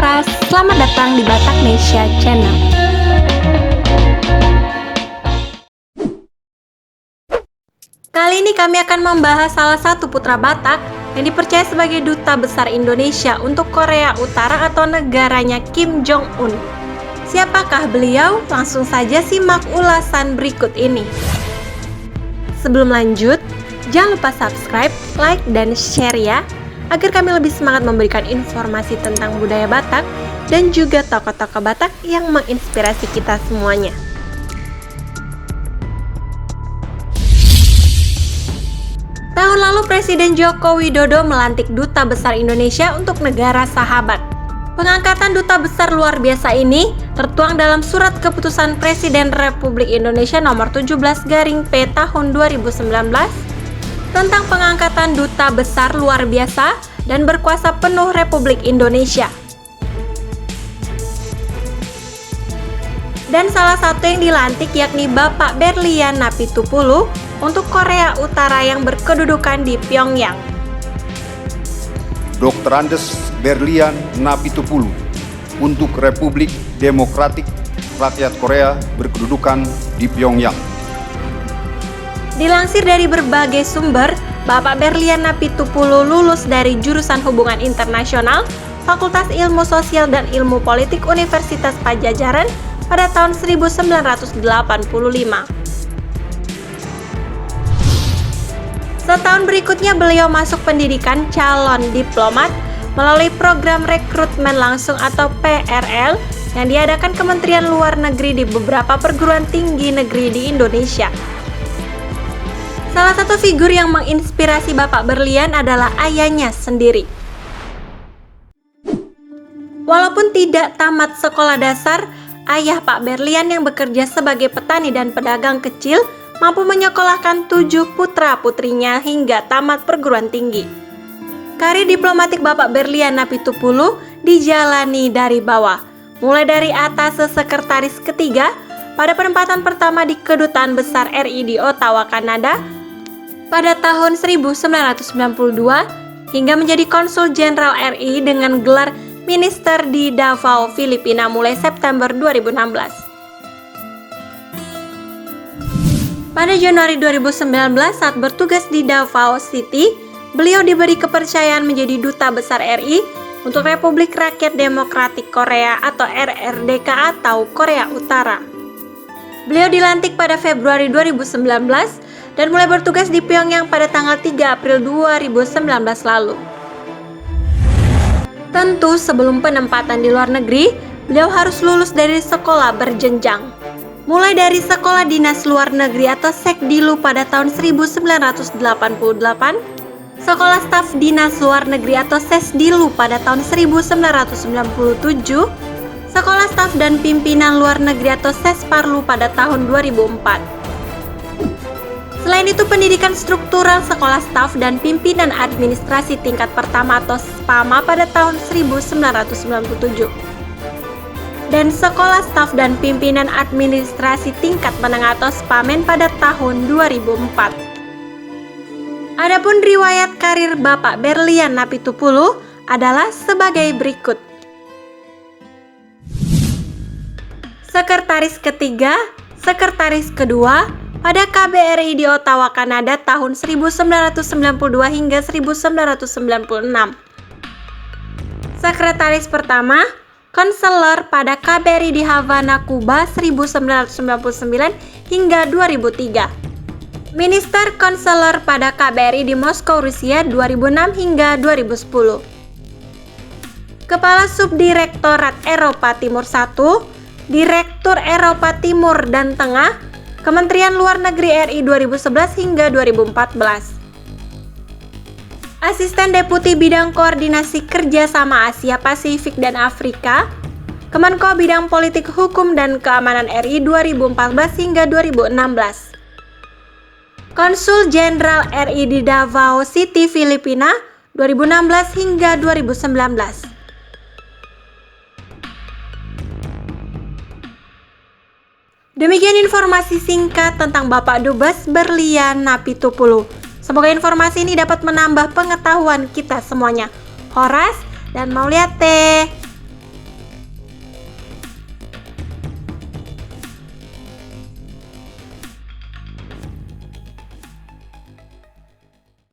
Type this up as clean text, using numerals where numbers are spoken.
Saudara, selamat datang di Bataknesia Channel. Kali ini kami akan membahas salah satu putra Batak yang dipercaya sebagai duta besar Indonesia untuk Korea Utara atau negaranya Kim Jong-un. Siapakah beliau? Langsung saja simak ulasan berikut ini. Sebelum lanjut, jangan lupa subscribe, like, dan share ya, agar kami lebih semangat memberikan informasi tentang budaya Batak dan juga tokoh-tokoh Batak yang menginspirasi kita semuanya. Tahun lalu Presiden Joko Widodo melantik Duta Besar Indonesia untuk negara sahabat. Pengangkatan Duta Besar luar biasa ini tertuang dalam Surat Keputusan Presiden Republik Indonesia nomor 17/P tahun 2019 tentang pengangkatan Duta Besar luar biasa dan berkuasa penuh Republik Indonesia. Dan salah satu yang dilantik yakni Bapak Berlian Napitupulu untuk Korea Utara yang berkedudukan di Pyongyang. Dr. Andes Berlian Napitupulu untuk Republik Demokratik Rakyat Korea berkedudukan di Pyongyang. Dilansir dari berbagai sumber, Bapak Berlian Napitupulu lulus dari jurusan Hubungan Internasional, Fakultas Ilmu Sosial dan Ilmu Politik Universitas Padjadjaran pada tahun 1985. Setahun berikutnya beliau masuk pendidikan calon diplomat melalui program rekrutmen langsung atau PRL yang diadakan Kementerian Luar Negeri di beberapa perguruan tinggi negeri di Indonesia. Salah satu figur yang menginspirasi Bapak Berlian adalah ayahnya sendiri. Walaupun tidak tamat sekolah dasar, ayah Pak Berlian yang bekerja sebagai petani dan pedagang kecil mampu menyekolahkan 7 putra-putrinya hingga tamat perguruan tinggi. Karir diplomatik Bapak Berlian Napitupulu dijalani dari bawah, mulai dari atas sekretaris ketiga pada penempatan pertama di Kedutaan Besar RI di Ottawa, Kanada pada tahun 1992 hingga menjadi Konsul Jenderal RI dengan gelar Minister di Davao, Filipina mulai September 2016. Pada Januari 2019 saat bertugas di Davao City, beliau diberi kepercayaan menjadi Duta Besar RI untuk Republik Rakyat Demokratik Korea atau RRDK atau Korea Utara. Beliau dilantik pada Februari 2019 dan mulai bertugas di Pyongyang pada tanggal 3 April 2019 lalu. Tentu sebelum penempatan di luar negeri, beliau harus lulus dari sekolah berjenjang. Mulai dari Sekolah Dinas Luar Negeri atau Sekdilu pada tahun 1988, Sekolah Staf Dinas Luar Negeri atau Sesdilu pada tahun 1997, Sekolah Staf dan Pimpinan Luar Negeri atau Sesparlu pada tahun 2004. Selain itu, pendidikan struktural Sekolah Staf dan Pimpinan Administrasi Tingkat Pertama atau SPAMA pada tahun 1997. Dan Sekolah Staf dan Pimpinan Administrasi Tingkat Menengah atau SPAMEN pada tahun 2004. Adapun riwayat karir Bapak Berlian Napitupulu adalah sebagai berikut. Sekretaris ketiga, Sekretaris kedua pada KBRI di Ottawa, Kanada tahun 1992 hingga 1996. Sekretaris pertama, Konselor pada KBRI di Havana, Kuba 1999 hingga 2003. Minister Konselor pada KBRI di Moskow, Rusia 2006 hingga 2010. Kepala Subdirektorat Eropa Timur I, Direktur Eropa Timur dan Tengah, Kementerian Luar Negeri RI 2011 hingga 2014. Asisten Deputi Bidang Koordinasi Kerjasama Asia Pasifik dan Afrika, Kemenko Bidang Politik Hukum dan Keamanan RI 2014 hingga 2016. Konsul Jenderal RI di Davao City, Filipina 2016 hingga 2019. Demikian informasi singkat tentang Bapak Dubes Berlian Napitupulu. Semoga informasi ini dapat menambah pengetahuan kita semuanya. Horas dan Mauliate.